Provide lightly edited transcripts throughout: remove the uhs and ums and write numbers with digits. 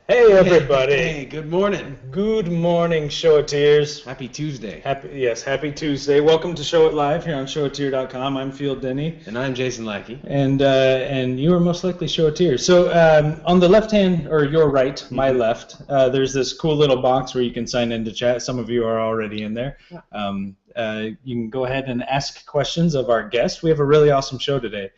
Hey everybody! Hey, good morning. Good morning, Showiteers. Happy Tuesday. Happy Tuesday. Welcome to Show It Live here on ShowItIer.com. I'm Field Denny, And I'm Jason Lackey. and you are most likely Showiteers. So on the left hand, or your right, my left, there's this cool little box where you can sign in to chat. Some of you are already in there. You can go ahead and ask questions of our guest. We have a really awesome show today.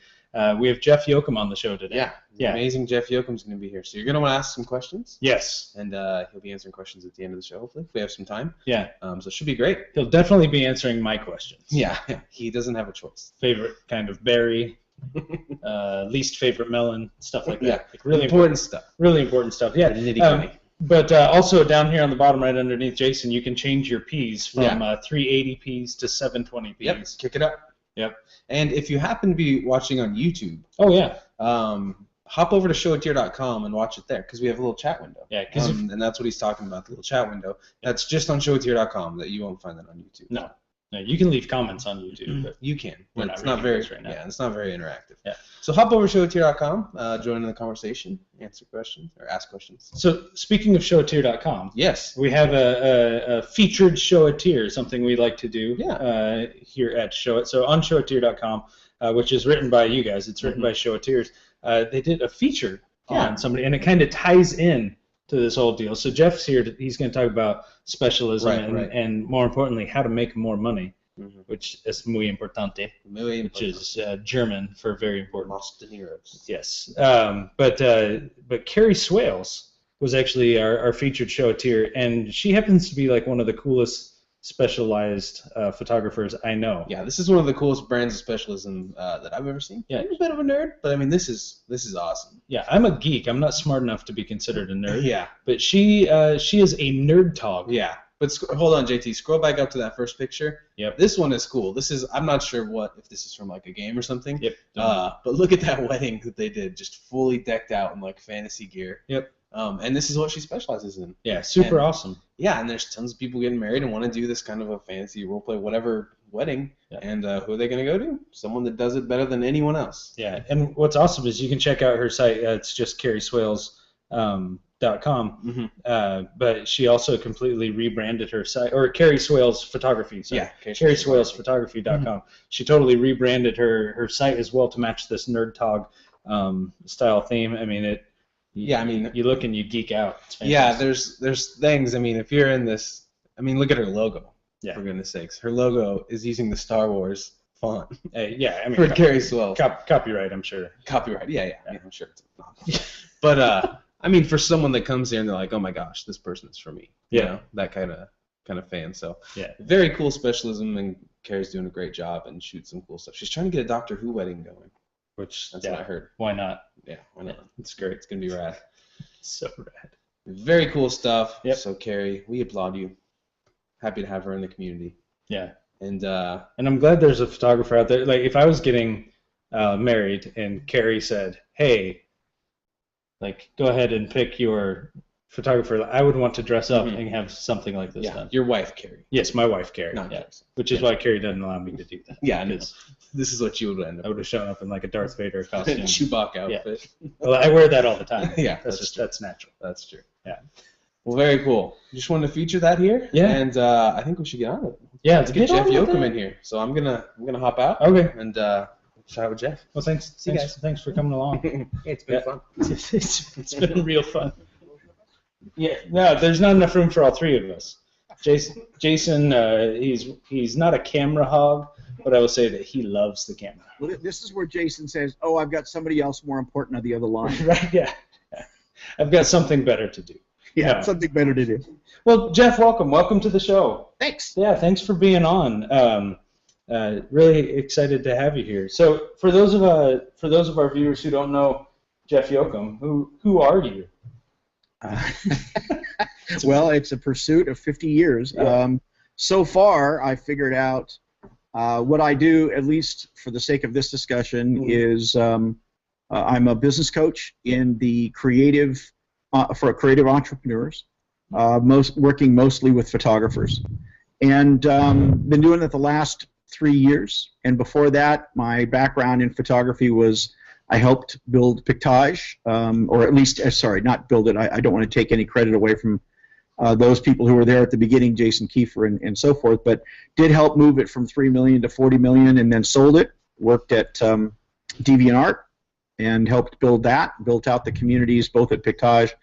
We have Jeff Jochum on the show today. Yeah. Amazing Jeff Jochum's going to be here. So you're going to want to ask some questions. Yes. And he'll be answering questions at the end of the show, hopefully, if we have some time. Yeah. So it should be great. He'll definitely be answering my questions. Yeah. He doesn't have a choice. Favorite kind of berry, least favorite melon, stuff like that. Yeah. Like really important stuff. Really important stuff. Yeah. Nitty-gritty. But also down here on the bottom right underneath Jason, you can change your Ps from 380 Ps to 720 Ps. Yep. Kick it up. Yep. And if you happen to be watching on YouTube, hop over to ShowitIer.com and watch it there, because we have a little chat window. Yeah, and that's what he's talking about, the little chat window. That's just on ShowitIer.com. That you won't find that on YouTube. No, you can leave comments on YouTube. But you can. We're it's not not very right now. Yeah, it's not very interactive. Yeah. So hop over to ShowitIer.com, join in the conversation, answer questions or ask questions. So speaking of ShowitIer.com, yes, we have a featured Showitier, something we like to do here at Showit. So on ShowitIer.com, which is written by you guys, it's written by Showitiers. They did a feature on somebody, and it kind of ties in to this whole deal. So Jeff's here. He's going to talk about specialism and more importantly, how to make more money, which is muy importante, which is German for very important. Los dineros. Yes. But Carrie Swales was actually our featured Showitier, and she happens to be like one of the coolest specialized photographers I know. Yeah, this is one of the coolest brands of specialism that I've ever seen. Yeah, I'm a bit of a nerd, but I mean this is awesome. Yeah, I'm a geek. I'm not smart enough to be considered a nerd. Yeah, but she is a nerd tog. Yeah, but hold on, JT. Scroll back up to that first picture. Yep. This one is cool. I'm not sure if this is from like a game or something. Yep. But look at that wedding that they did, just fully decked out in like fantasy gear. Yep. And this is what she specializes in. Yeah, super awesome. Yeah, and there's tons of people getting married and want to do this kind of a fantasy roleplay, whatever wedding. Yeah. And who are they going to go to? Someone that does it better than anyone else. Yeah, and what's awesome is you can check out her site. It's just carrieswales.com. But she also completely rebranded her site, or Carrie Swales Photography. Sorry. Yeah, carrieswalesphotography.com. She totally rebranded her site as well to match this nerd tog style theme. I mean it. Yeah, I mean, you look and you geek out. Yeah, there's things. I mean, if you're in this, I mean, look at her logo. Yeah. For goodness sakes, her logo is using the Star Wars font. Yeah, I mean, for Carrie Swales. Copyright, I'm sure. Copyright. Yeah. I mean, I'm sure it's not. But I mean, for someone that comes here and they're like, oh my gosh, this person is for me. You know, that kind of fan. So yeah, very cool specialism, and Carrie's doing a great job and shoots some cool stuff. She's trying to get a Doctor Who wedding going. Which that's what I heard. Why not? Yeah, why not? It's great. It's gonna be rad. So rad. Very cool stuff. Yep. So Carrie, we applaud you. Happy to have her in the community. Yeah. And I'm glad there's a photographer out there. Like if I was getting married and Carrie said, "Hey, like go ahead and pick your photographer," I would want to dress up and have something like this done. Your wife, Carrie. Yes, my wife, Carrie. Not Jackson. Which is why Carrie doesn't allow me to do that. Yeah, this is what you would end up. I would have shown up in like a Darth Vader costume. Chewbacca outfit. Yeah. Well, I wear that all the time. Yeah, that's natural. That's true. Yeah. Well, very cool. Just wanted to feature that here. Yeah. And I think we should get on it. Yeah, let's get Jeff Jochum in here. So I'm gonna hop out. Okay. And chat with Jeff. Well, thanks. See you guys. Thanks for coming along. It's been fun. It's been real fun. Yeah. No, there's not enough room for all three of us. Jason, he's not a camera hog, but I will say that he loves the camera. Well, this is where Jason says, "Oh, I've got somebody else more important on the other line." Right? Yeah. I've got something better to do. Yeah, something better to do. Well, Jeff, welcome. Welcome to the show. Thanks. Yeah, thanks for being on. Really excited to have you here. So, for those of our viewers who don't know Jeff Jochum, who are you? Well, it's a pursuit of 50 years. Yeah. So far, I figured out what I do, at least for the sake of this discussion, is I'm a business coach in the creative for creative entrepreneurs, working mostly with photographers, and been doing it the last 3 years. And before that, my background in photography was I helped build Pictage, or at least, sorry, not build it. I don't want to take any credit away from those people who were there at the beginning, Jason Kiefer and so forth, but did help move it from $3 million to $40 million and then sold it, worked at DeviantArt and helped build that, built out the communities both at Pictage,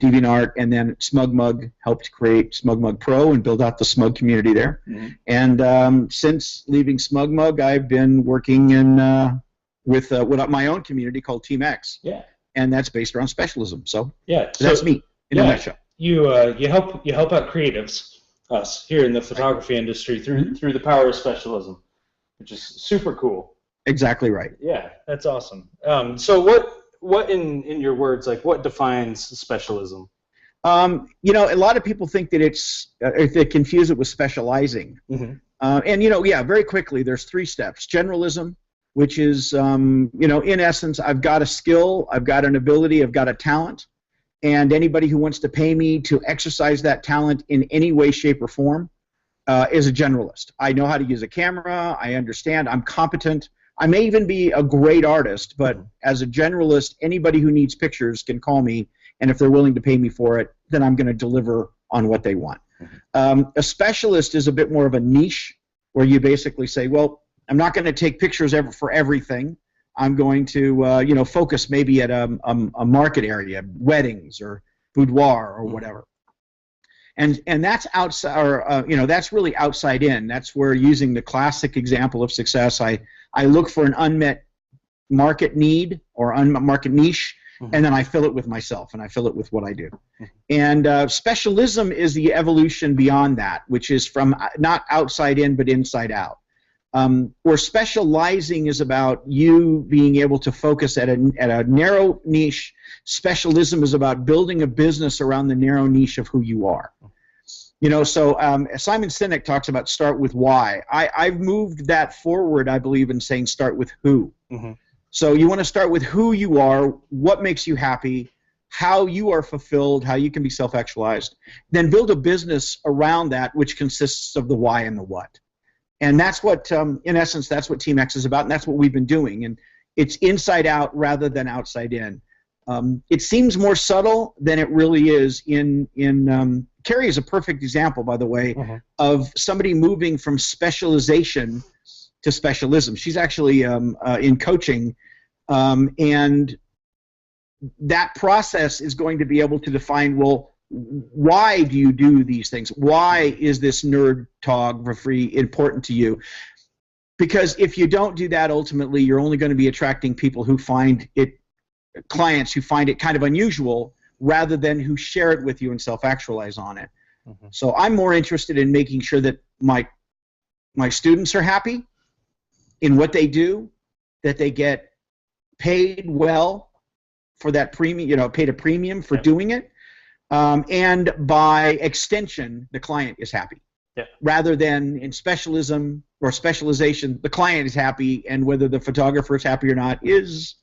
DeviantArt, and then SmugMug helped create SmugMug Pro and build out the Smug community there. Mm-hmm. And since leaving SmugMug, I've been working in with my own community called Team X. Yeah. And that's based around specialism. So yeah, that's me in a nutshell. You help out creatives, us here in the photography industry through the power of specialism, which is super cool. Exactly right. Yeah, that's awesome. So what in your words, like, what defines specialism? You know, a lot of people think that if they confuse it with specializing. Mm-hmm. And you know, yeah, very quickly, there's 3 steps. Generalism, which is, you know, in essence, I've got a skill, I've got an ability, I've got a talent, and anybody who wants to pay me to exercise that talent in any way, shape, or form is a generalist. I know how to use a camera, I understand, I'm competent. I may even be a great artist, but as a generalist, anybody who needs pictures can call me, and if they're willing to pay me for it, then I'm going to deliver on what they want. A specialist is a bit more of a niche, where you basically say, well, I'm not going to take pictures for everything. I'm going to, you know, focus maybe at a market area, weddings or boudoir or whatever. And that's outside, or you know, that's really outside in. That's where, using the classic example of success, I look for an unmet market need or unmet market niche, and then I fill it with myself, and I fill it with what I do. And specialism is the evolution beyond that, which is from not outside in but inside out. Where specializing is about you being able to focus at a narrow niche, specialism is about building a business around the narrow niche of who you are. You know, so Simon Sinek talks about start with why. I've moved that forward, I believe, in saying start with who. Mm-hmm. So you want to start with who you are, what makes you happy, how you are fulfilled, how you can be self-actualized. Then build a business around that, which consists of the why and the what. And that's what, in essence, that's what Team X is about, and that's what we've been doing. And it's inside out rather than outside in. It seems more subtle than it really is. Carrie is a perfect example, by the way, of somebody moving from specialization to specialism. She's actually in coaching, and that process is going to be able to define, well, why do you do these things? Why is this nerdtography important to you? Because if you don't do that, ultimately, you're only going to be attracting people who find it, clients who find it kind of unusual, rather than who share it with you and self-actualize on it. Mm-hmm. So I'm more interested in making sure that my students are happy in what they do, that they get paid well for that premium, you know, paid a premium for doing it. And by extension, the client is happy. Yeah. Rather than in specialism or specialization, the client is happy, and whether the photographer is happy or not is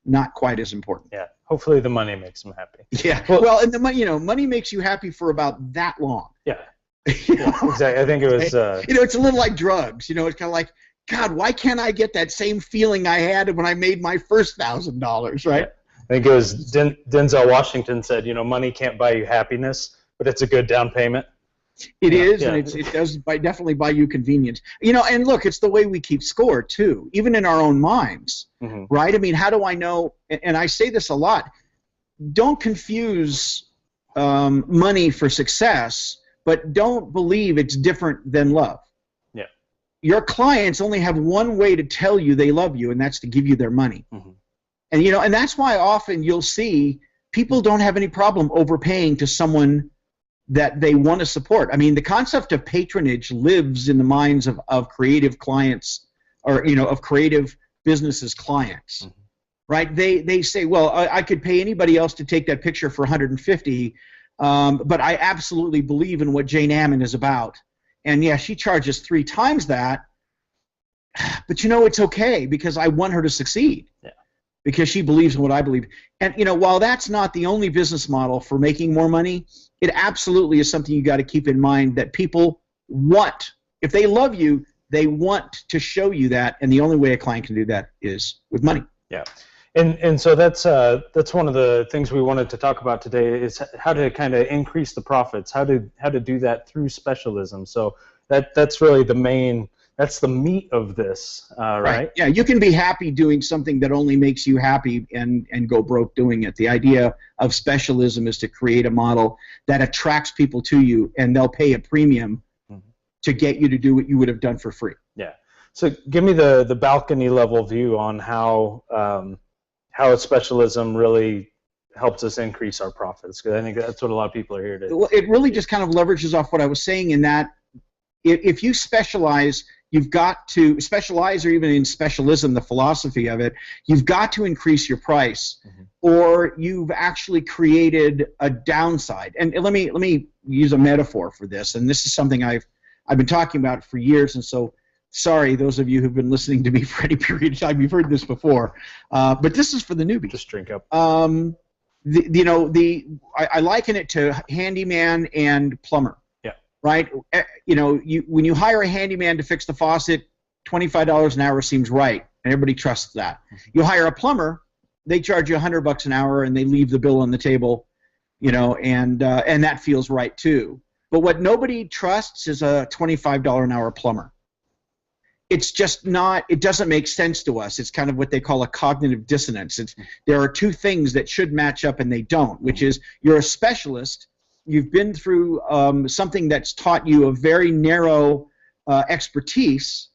not quite as important. Yeah. Hopefully the money makes them happy. Yeah. Well, and the money, you know, money makes you happy for about that long. Yeah. Yeah, exactly. I think it was. You know, it's a little like drugs. You know, it's kind of like, God, why can't I get that same feeling I had when I made my first $1,000, right? Yeah. I think it was Denzel Washington said, you know, money can't buy you happiness, but it's a good down payment. It is, and it does definitely buy you convenience. You know, and look, it's the way we keep score, too, even in our own minds, right? I mean, how do I know, and I say this a lot, don't confuse money for success, but don't believe it's different than love. Yeah. Your clients only have one way to tell you they love you, and that's to give you their money. And, you know, and that's why often you'll see people don't have any problem overpaying to someone that they want to support. I mean, the concept of patronage lives in the minds of creative clients, or, you know, of creative businesses' clients, right? They say, well, I could pay anybody else to take that picture for $150, but I absolutely believe in what Jane Ammon is about. And, yeah, she charges 3 times that, but, you know, it's okay because I want her to succeed. Yeah. Because she believes in what I believe. And, you know, while that's not the only business model for making more money, it absolutely is something you got to keep in mind, that people want, if they love you, they want to show you that, and the only way a client can do that is with money. Yeah. And so that's one of the things we wanted to talk about today is how to kind of increase the profits, how to do that through specialism. So that's really that's the meat of this, right? Yeah, you can be happy doing something that only makes you happy and go broke doing it. The idea of specialism is to create a model that attracts people to you, and they'll pay a premium to get you to do what you would have done for free. Yeah. So give me the balcony level view on how specialism really helps us increase our profits, because I think that's what a lot of people are here to. Well, it really just kind of leverages off what I was saying in that if you specialize, you've got to specialize, or even in specialism, the philosophy of it, you've got to increase your price, or you've actually created a downside. And let me use a metaphor for this, and this is something I've been talking about for years, and so sorry, those of you who've been listening to me for any period of time, you've heard this before, but this is for the newbies. Just drink up. I liken it to handyman and plumber. Yeah. Right. When you hire a handyman to fix the faucet, $25 an hour seems right, and everybody trusts that. You hire a plumber, they charge you $100 an hour, and they leave the bill on the table, and that feels right too. But what nobody trusts is a $25 an hour plumber. It's just not, it doesn't make sense to us. It's kind of what they call a cognitive dissonance. There are two things that should match up and they don't, which is you're a specialist, you've been through something that's taught you a very narrow expertise,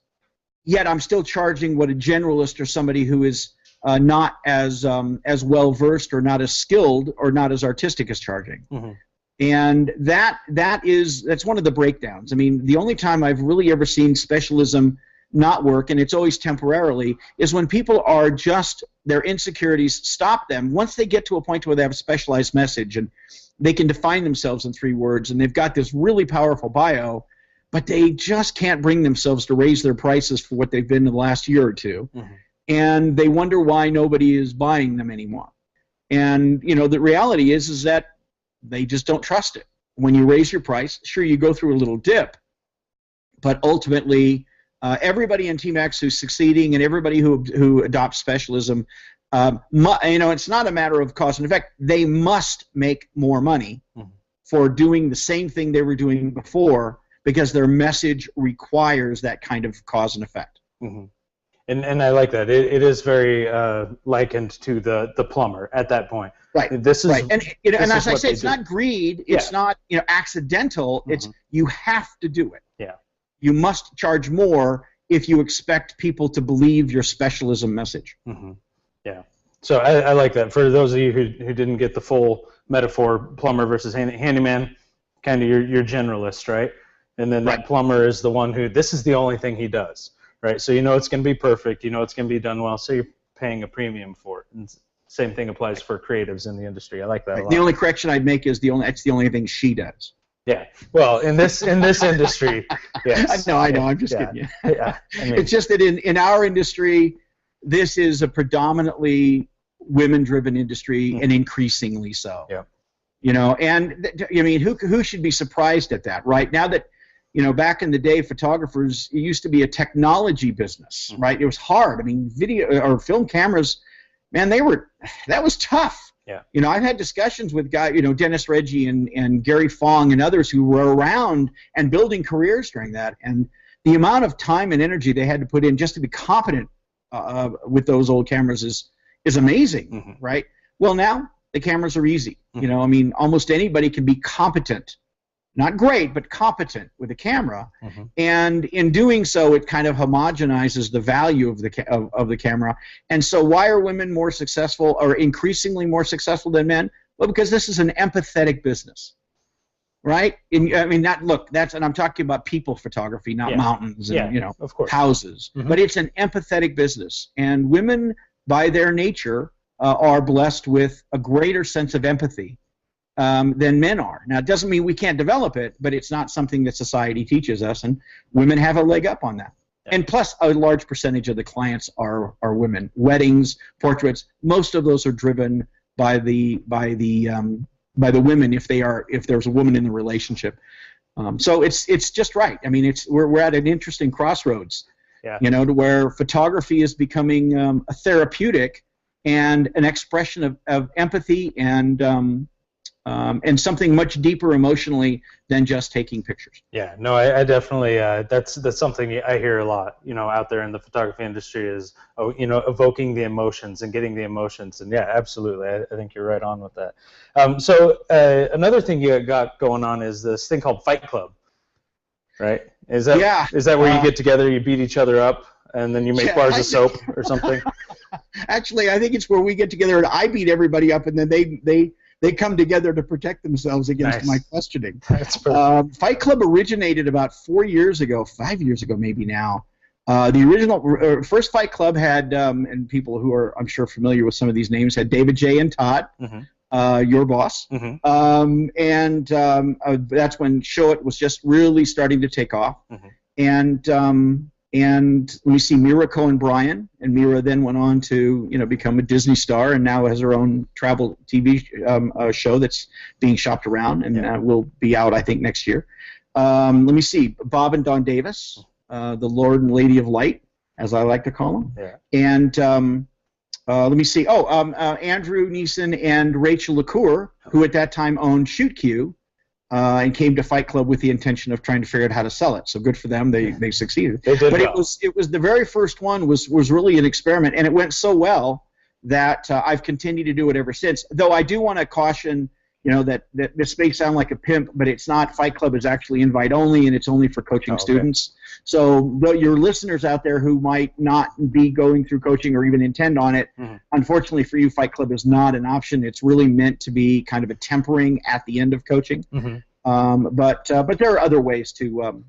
yet I'm still charging what a generalist or somebody who is not as well versed or not as skilled or not as artistic is charging. And that's one of the breakdowns. I mean, the only time I've really ever seen specialism not work, and it's always temporarily, is when people are just, their insecurities stop them. Once they get to a point where they have a specialized message and they can define themselves in 3 words and they've got this really powerful bio, but they just can't bring themselves to raise their prices for what they've been in the last year or two. And they wonder why nobody is buying them anymore. And the reality is that they just don't trust it. When you raise your price, sure, you go through a little dip, but ultimately everybody in Team X who's succeeding and everybody who adopts specialism, it's not a matter of cause and effect. They must make more money for doing the same thing they were doing before, because their message requires that kind of cause and effect. And I like that. It is very likened to the plumber at that point. Right. This is right. And as I say, it's not greed. It's not accidental. It's you have to do it. Yeah. You must charge more if you expect people to believe your specialism message. Yeah. So I like that. For those of you who didn't get the full metaphor, plumber versus handyman, kind of your generalist, right? And then that plumber is the one who, this is the only thing he does, right? So it's going to be perfect, it's going to be done well, so you're paying a premium for it. And same thing applies for creatives in the industry. I like that a lot. The only correction I'd make is that's the only thing she does. Yeah. Well, in this industry, yes. I know. I'm just kidding you. Yeah. It's just that in our industry, this is a predominantly women-driven industry, and increasingly so. Yeah. And who should be surprised at that, right? Now that back in the day, photographers, it used to be a technology business, right? It was hard. I mean, video or film cameras, man, that was tough. Yeah. I've had discussions with guys, Dennis Reggie and Gary Fong and others who were around and building careers during that, and the amount of time and energy they had to put in just to be competent with those old cameras is amazing, right? Well, now the cameras are easy. Almost anybody can be competent. Not great, but competent with a camera, and in doing so, it kind of homogenizes the value of the camera. And so, why are women more successful, or increasingly more successful than men? Well, because this is an empathetic business, right? And I'm talking about people photography, not mountains and of course. Houses, but it's an empathetic business, and women, by their nature, are blessed with a greater sense of empathy than men are. Now, it doesn't mean we can't develop it, but it's not something that society teaches us, and women have a leg up on that. Yeah. And plus, a large percentage of the clients are women. Weddings, portraits, most of those are driven by the women if there's a woman in the relationship. So it's just right. I mean, we're at an interesting crossroads. Yeah. To where photography is becoming a therapeutic, and an expression of empathy and something much deeper emotionally than just taking pictures. Yeah, no, I definitely that's something I hear a lot, out there in the photography industry is, evoking the emotions and getting the emotions, and yeah, absolutely, I think you're right on with that. So another thing you got going on is this thing called Fight Club, right? Is that where you get together, you beat each other up, and then you make bars of soap or something? Actually, I think it's where we get together and I beat everybody up, and then they come together to protect themselves against my questioning. That's perfect. Fight Club originated about 4 years ago, 5 years ago maybe now. The original first Fight Club had, and people who are, I'm sure, familiar with some of these names, had David J. and Todd, your boss. That's when Showit was just really starting to take off. And let me see, Mira Cohen-Bryan, and Mira then went on to become a Disney star, and now has her own travel TV show that's being shopped around, and will be out, I think, next year. Let me see, Bob and Don Davis, the Lord and Lady of Light, as I like to call them. And let me see, Andrew Neeson and Rachel LaCour, who at that time owned Shoot Q, and came to Fight Club with the intention of trying to figure out how to sell it. So good for them, they succeeded. They did but well. it was the very first one was really an experiment, and it went so well that I've continued to do it ever since. Though I do want to caution, that this may sound like a pimp, but it's not. Fight Club is actually invite only, and it's only for coaching students. So your listeners out there who might not be going through coaching or even intend on it, unfortunately for you, Fight Club is not an option. It's really meant to be kind of a tempering at the end of coaching. But there are other ways to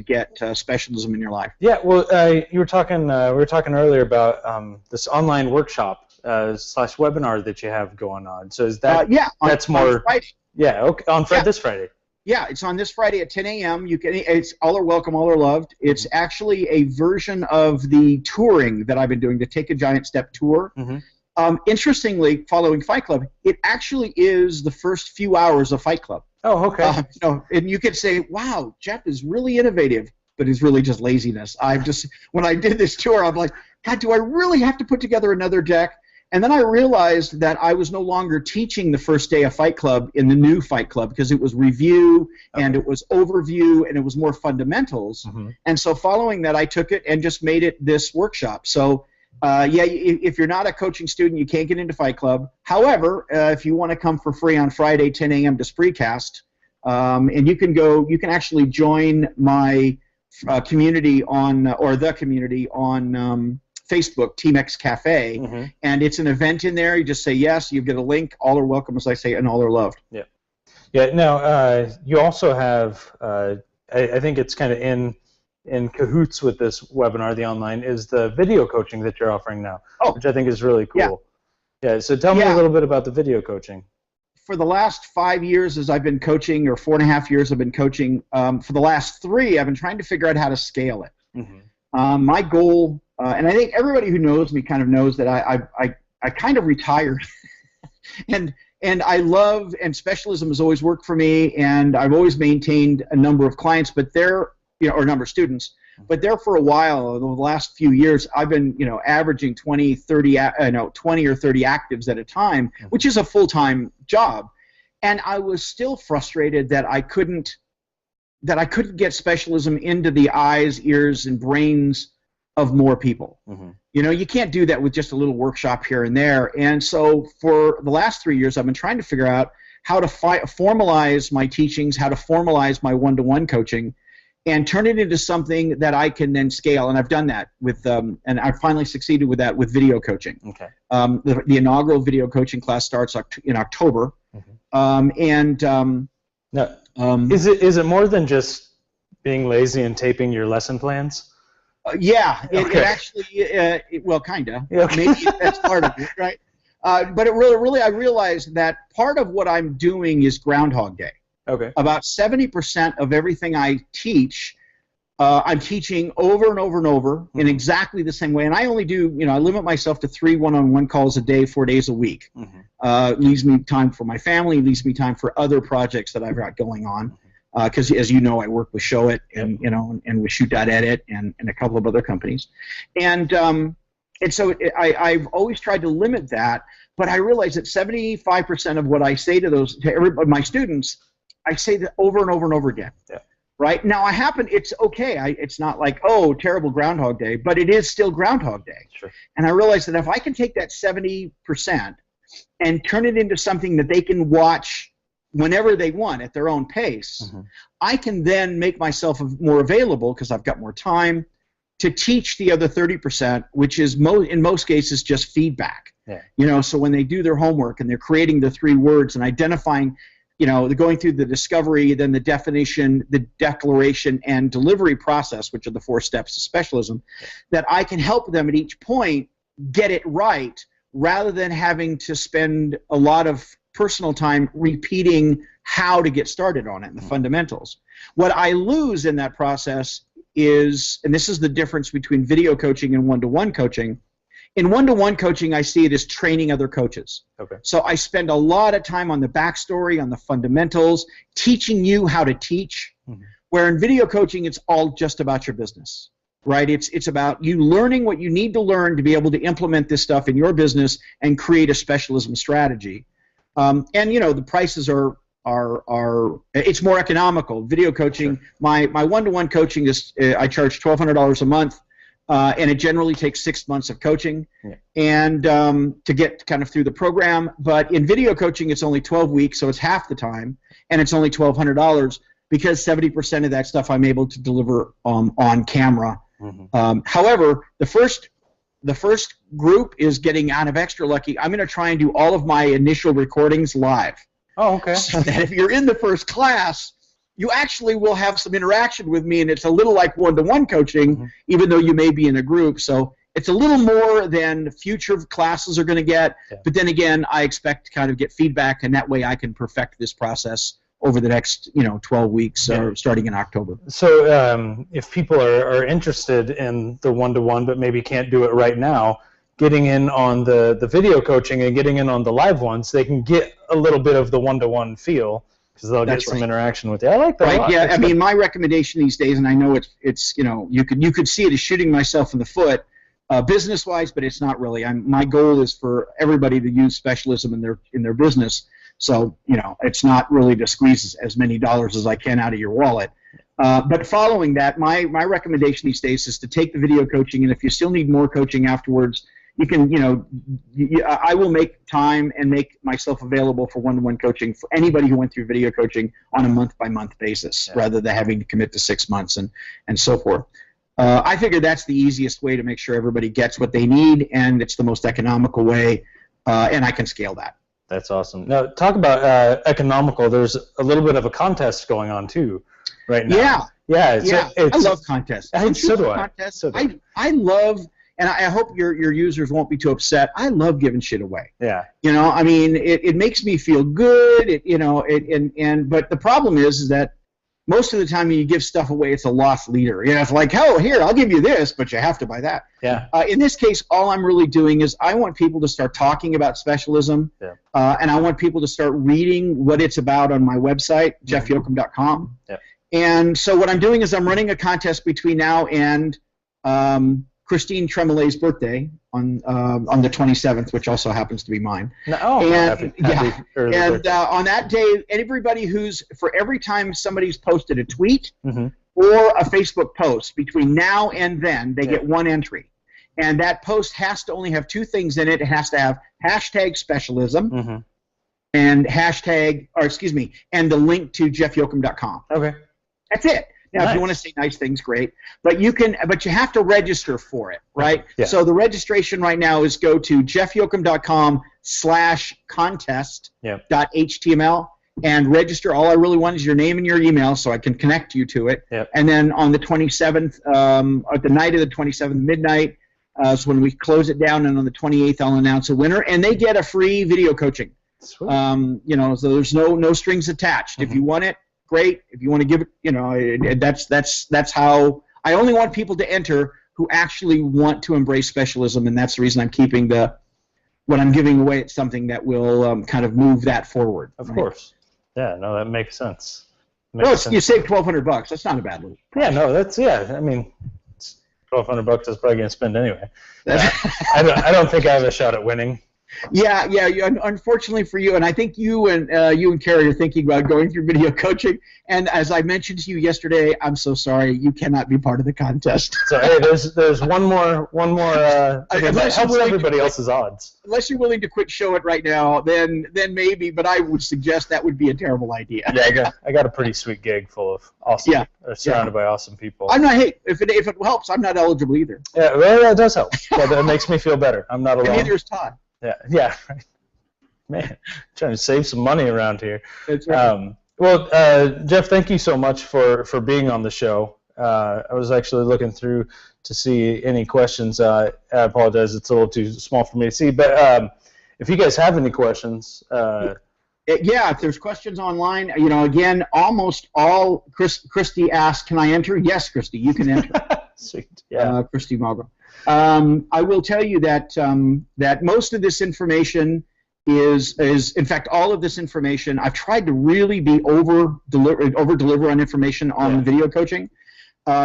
get specialism in your life. Yeah, well, we were talking earlier about this online workshop / webinar that you have going on. So is that that's more? On Friday. Yeah, okay, this Friday. Yeah, it's on this Friday at 10 a.m. It's all are welcome, all are loved. It's actually a version of the touring that I've been doing, the Take a Giant Step tour. Interestingly, following Fight Club, it actually is the first few hours of Fight Club. Oh, okay. And you could say, wow, Jeff is really innovative, but it's really just laziness. When I did this tour, I'm like, God, do I really have to put together another deck? And then I realized that I was no longer teaching the first day of Fight Club in the new Fight Club, because it was review and it was overview and it was more fundamentals. And so following that, I took it and just made it this workshop. So if you're not a coaching student, you can't get into Fight Club. However, if you want to come for free on Friday, 10 a.m. to Spreecast, and you can actually join my community on Facebook, Team X Cafe, and it's an event in there. You just say yes, you get a link. All are welcome, as I say, and all are loved. Yeah. Now you also have, I think it's kind of in cahoots with this webinar, the online, is the video coaching that you're offering now, which I think is really cool. Yeah. So tell me a little bit about the video coaching. For the last 5 years, as I've been coaching, or 4.5 years I've been coaching, for the last 3, I've been trying to figure out how to scale it. My goal, and I think everybody who knows me kind of knows that I kind of retired, and I love, and specialism has always worked for me, and I've always maintained a number of clients, but or a number of students, but there for a while, over the last few years, I've been averaging 20 or 30 actives at a time, which is a full-time job, and I was still frustrated that I couldn't get specialism into the eyes, ears, and brains of more people. You can't do that with just a little workshop here and there. And so for the last 3 years, I've been trying to figure out how to formalize my teachings, how to formalize my one-to-one coaching, and turn it into something that I can then scale. And I've done that with, and I've finally succeeded with that with video coaching. The inaugural video coaching class starts in October. Now, is it more than just being lazy and taping your lesson plans? It actually, well, kind of. Maybe that's part of it, right? But it really, I realized that part of what I'm doing is Groundhog Day. About 70% of everything I teach, I'm teaching over and over and over in exactly the same way. And I only do, I limit myself to 3 one-on-one calls a day, 4 days a week. Leaves me time for my family, leaves me time for other projects that I've got going on. Because as you know, I work with Showit and and with Shoot.edit and a couple of other companies, and so I've always tried to limit that, but I realize that 75% of what I say to my students, I say that over and over and over again. Yeah. Right? Now, it's okay. It's not like, oh, terrible Groundhog Day, but it is still Groundhog Day. Sure. And I realize that if I can take that 70% and turn it into something that they can watch whenever they want at their own pace, I can then make myself more available because I've got more time to teach the other 30%, which is in most cases just feedback. Yeah. You know, so when they do their homework and they're creating the 3 words and identifying, you know, they're going through the discovery, then the definition, the declaration, and delivery process, which are the 4 steps to specialism, that I can help them at each point get it right rather than having to spend a lot of personal time repeating how to get started on it and the fundamentals. What I lose in that process is, and this is the difference between video coaching and one-to-one coaching. In one-to-one coaching, I see it as training other coaches. Okay. So I spend a lot of time on the backstory, on the fundamentals, teaching you how to teach, where in video coaching, it's all just about your business, right? It's about you learning what you need to learn to be able to implement this stuff in your business and create a specialism strategy. And, you know, the prices are it's more economical. Video coaching, my one-to-one coaching is, I charge $1,200 a month. And it generally takes 6 months of coaching and to get kind of through the program. But in video coaching, it's only 12 weeks, so it's half the time, and it's only $1,200 because 70% of that stuff I'm able to deliver on camera. However, the first group is getting out of extra lucky. I'm going to try and do all of my initial recordings live. Oh, okay. So that if you're in the first class, you actually will have some interaction with me, and it's a little like one-to-one coaching, even though you may be in a group. So it's a little more than future classes are going to get, but then again, I expect to kind of get feedback, and that way I can perfect this process over the next 12 weeks, starting in October. So if people are interested in the one-to-one but maybe can't do it right now, getting in on the video coaching and getting in on the live ones, they can get a little bit of the one-to-one feel, because they'll get some interaction with you. I like that a lot. Yeah, I mean, my recommendation these days, and I know it's you could see it as shooting myself in the foot, business-wise, but it's not really. My goal is for everybody to use specialism in their business. So it's not really to squeeze as many dollars as I can out of your wallet. But following that, my recommendation these days is to take the video coaching, and if you still need more coaching afterwards, you can, I will make time and make myself available for one-to-one coaching for anybody who went through video coaching on a month-by-month basis, rather than having to commit to 6 months and so forth. I figure that's the easiest way to make sure everybody gets what they need, and it's the most economical way, and I can scale that. That's awesome. Now, talk about economical. There's a little bit of a contest going on, too, right now. Yeah. I love contests. So do I. I love... And I hope your users won't be too upset. I love giving shit away. Yeah. I mean, it makes me feel good. But the problem is that most of the time when you give stuff away, it's a lost leader. It's like, oh, here, I'll give you this, but you have to buy that. Yeah. In this case, all I'm really doing is I want people to start talking about specialism, and I want people to start reading what it's about on my website, jeffjochum.com. Yeah. And so what I'm doing is I'm running a contest between now and Christine Tremolet's birthday on the 27th, which also happens to be mine. On that day, everybody for every time somebody's posted a tweet or a Facebook post between now and then, they get one entry. And that post has to only have 2 things in it. It has to have hashtag specialism and and the link to jeffjochum.com. Okay. That's it. Now, if you want to say nice things, great. But you have to register for it, right? Yeah. So the registration right now is go to jeffjochum.com/contest.html and register. All I really want is your name and your email so I can connect you to it. Yep. And then on the 27th, at the night of the 27th, midnight, is when we close it down, and on the 28th, I'll announce a winner, and they get a free video coaching. Sweet. So there's no strings attached. If you want it, great. If you want to give it, that's how I only want people to enter who actually want to embrace specialism, and that's the reason I'm keeping what I'm giving away. It's something that will kind of move that forward. Of course. Yeah. No, that makes sense. You save $1,200. That's not a bad move. Yeah. No, that's I mean, it's $1,200 is probably going to spend anyway. I don't think I have a shot at winning. Yeah. Unfortunately for you, and I think you and Carrie are thinking about going through video coaching. And as I mentioned to you yesterday, I'm so sorry, you cannot be part of the contest. So hey, there's one more. That helps everybody else's odds. Unless you're willing to quit Show It right now, then maybe. But I would suggest that would be a terrible idea. Yeah, I got a pretty sweet gig full of awesome, surrounded by awesome people. I'm not. Hey, if it helps, I'm not eligible either. Yeah, well, that does help. That makes me feel better. I'm not alone. And neither is Todd. Yeah. Man, trying to save some money around here. That's right. Well, Jeff, thank you so much for being on the show. I was actually looking through to see any questions. I apologize, it's a little too small for me to see. But if you guys have any questions, if there's questions online, again, almost all. Christy asked, "Can I enter?" Yes, Christy, you can enter. Sweet. Yeah. Christy Margot. I will tell you that that most of this information is in fact all of this information. I've tried to really be over deliver on information on video coaching.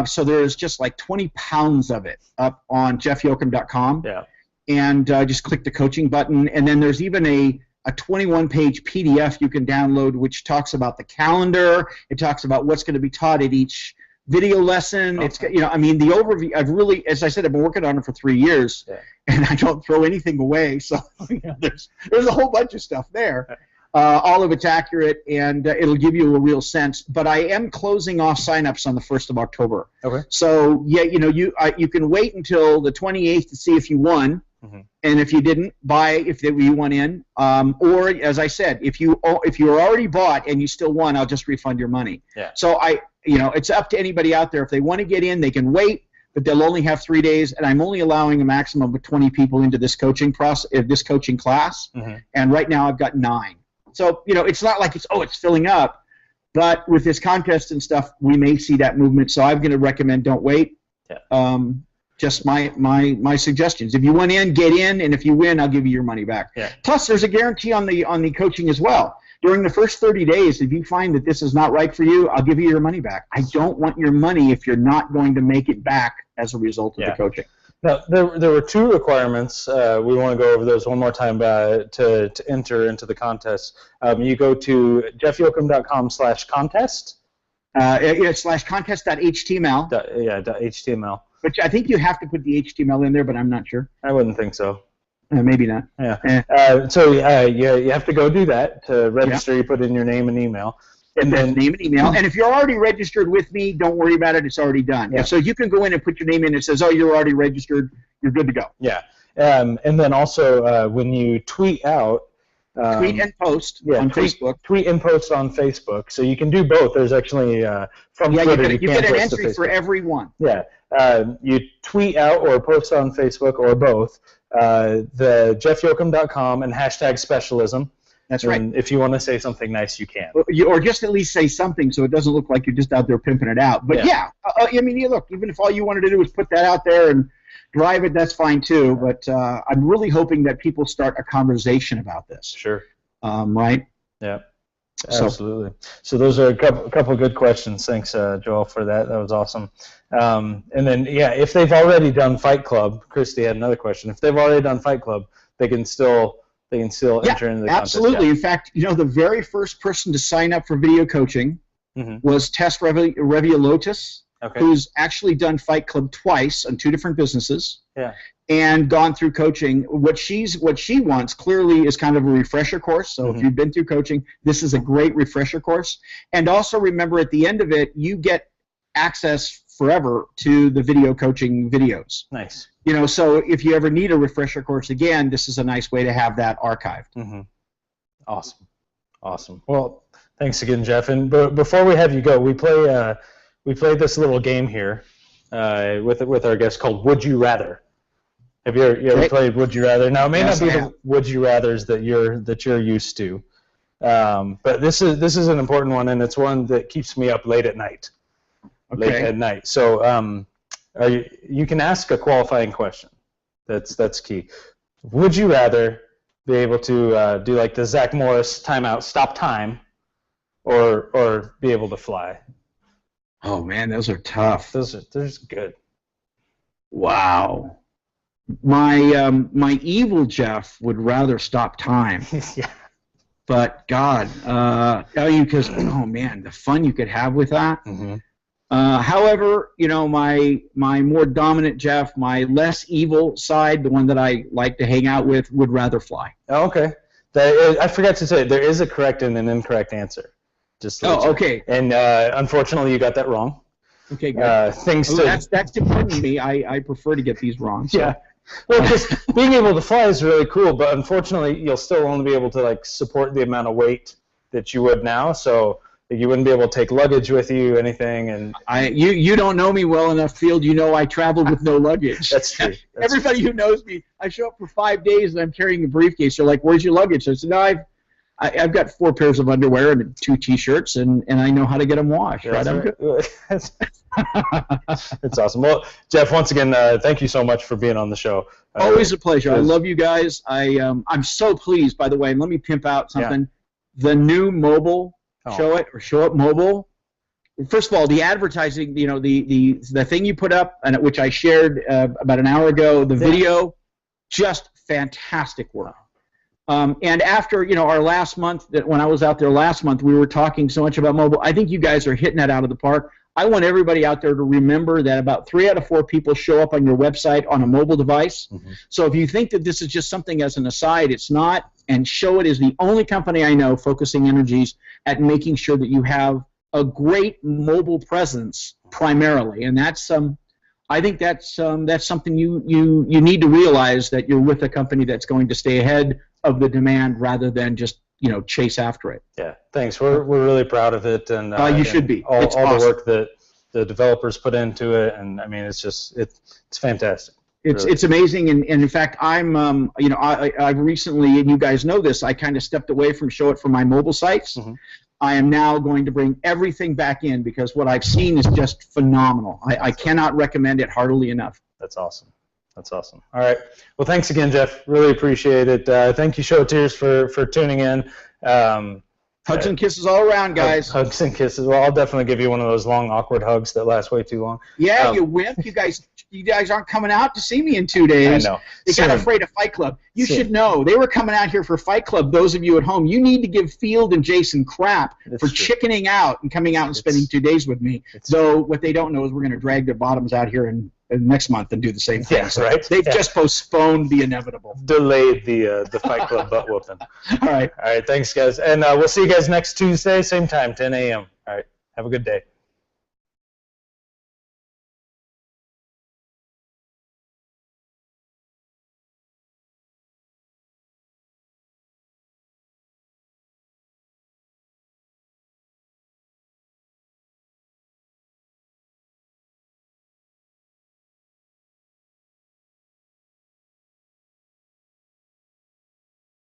So there's just like 20 pounds of it up on jeffjochum.com. Yeah. And just click the coaching button, and then there's even a 21-page PDF you can download, which talks about the calendar. It talks about what's going to be taught at each video lesson. Okay. It's the overview. I've really, as I said, I've been working on it for 3 years, and I don't throw anything away. So there's a whole bunch of stuff there. All of it's accurate, and it'll give you a real sense. But I am closing off signups on the 1st of October. Okay. So you can wait until the 28th to see if you won. Mm-hmm. And if you didn't buy, if you went in, or as I said, if you were already bought and you still won, I'll just refund your money. Yeah. So it's up to anybody out there. If they want to get in, they can wait, but they'll only have 3 days, and I'm only allowing a maximum of 20 people into this coaching class. Mm-hmm. And right now I've got 9. So it's not like it's filling up, but with this contest and stuff, we may see that movement. So I'm going to recommend don't wait. Yeah. Just my suggestions. If you went in, get in, and if you win, I'll give you your money back. Yeah. Plus, there's a guarantee on the coaching as well. During the first 30 days, if you find that this is not right for you, I'll give you your money back. I don't want your money if you're not going to make it back as a result of the coaching. Now, there were 2 requirements. We want to go over those one more time to enter into the contest. You go to jeffjochum.com/contest. /contest.html. .html. But I think you have to put the HTML in there, but I'm not sure. I wouldn't think so. Maybe not. Yeah. So you have to go do that to register. You put in your name and email. And then name and email. And if you're already registered with me, don't worry about it. It's already done. Yeah. So you can go in and put your name in. It says, "Oh, you're already registered. You're good to go." Yeah. And then also when you tweet out. Tweet and post on Facebook. Tweet and post on Facebook. So you can do both. There's actually from Twitter. You get an entry for every one. Yeah. You tweet out or post on Facebook or both the jeffjochum.com and #specialism. That's right. And if you want to say something nice, you can. Or just at least say something so it doesn't look like you're just out there pimping it out. But look, even if all you wanted to do was put that out there and drive it, that's fine too. But I'm really hoping that people start a conversation about this. Sure. Right? Yeah. Absolutely. So those are a couple of good questions. Thanks, Joel, for that. That was awesome. And then, if they've already done Fight Club, Christy had another question. If they've already done Fight Club, they can still enter into the contest. Absolutely. In fact, the very first person to sign up for video coaching was Tess Reviolotis, who's actually done Fight Club twice on 2 different businesses. Yeah. And gone through coaching. What she wants clearly is kind of a refresher course. So if you've been through coaching, this is a great refresher course. And also remember, at the end of it, you get access forever to the video coaching videos. Nice. So if you ever need a refresher course again, this is a nice way to have that archived. Mm-hmm. Awesome. Well, thanks again, Jeff. And before we have you go, we play this little game here with our guests called Would You Rather. Have you ever played Would You Rather? Now, it may not be the Would You Rathers that you're used to, but this is an important one, and it's one that keeps me up late at night. So you can ask a qualifying question. That's key. Would you rather be able to do like the Zach Morris timeout, stop time, or be able to fly? Oh man, those are tough. Those are good. Wow. My evil Jeff would rather stop time. Yeah. But God, because oh man, the fun you could have with that. Mm-hmm. However, my more dominant Jeff, my less evil side, the one that I like to hang out with, would rather fly. Oh, okay. I forgot to say there is a correct and an incorrect answer. Just okay. And unfortunately, you got that wrong. Okay, good. That's important to me. I prefer to get these wrong. So. Yeah. Well, because being able to fly is really cool, but unfortunately, you'll still only be able to support the amount of weight that you would now. So you wouldn't be able to take luggage with you, anything. And you don't know me well enough, Field. You know I traveled with no luggage. That's true. Everybody who knows me, I show up for 5 days and I'm carrying a briefcase. They're like, "Where's your luggage?" I said, "No, I've got 4 pairs of underwear and 2 T-shirts, and I know how to get them washed." That's right? I'm good. It's awesome. Well, Jeff, once again, thank you so much for being on the show. Always a pleasure. I love you guys. I'm so pleased, by the way, and let me pimp out something. Yeah. The new mobile Show It Mobile. First of all, the advertising, the thing you put up, and which I shared about an hour ago, the video, just fantastic work. And after our last month, when I was out there last month, we were talking so much about mobile. I think you guys are hitting that out of the park. I want everybody out there to remember that about 3 out of 4 people show up on your website on a mobile device. Mm-hmm. So if you think that this is just something as an aside, it's not. And Show It is the only company I know focusing energies at making sure that you have a great mobile presence primarily. And that's I think that's something you need to realize, that you're with a company that's going to stay ahead of the demand rather than just chase after it. Yeah, thanks. We're really proud of it, and you should be. All awesome. The work that the developers put into it, and I mean, it's fantastic. It's amazing, and in fact, I'm I've recently, and you guys know this, I kind of stepped away from Show It for my mobile sites. Mm-hmm. I am now going to bring everything back in because what I've seen is just phenomenal. I cannot recommend it heartily enough. That's awesome. That's awesome. All right. Well, thanks again, Jeff. Really appreciate it. Thank you, Showiteers, for tuning in. Hugs and kisses all around, guys. Hugs and kisses. Well, I'll definitely give you one of those long, awkward hugs that last way too long. Yeah, you wimp. You guys aren't coming out to see me in 2 days. I know. They got afraid of Fight Club. You should know. They were coming out here for Fight Club. Those of you at home, you need to give Field and Jason crap for chickening out and coming out and spending 2 days with me. Though what they don't know is we're going to drag their bottoms out here next month and do the same thing. Yeah, so right. They've just postponed the inevitable. Delayed the Fight Club butt whooping. All right. All right. Thanks, guys. And we'll see you guys next Tuesday, same time, 10 a.m. All right. Have a good day.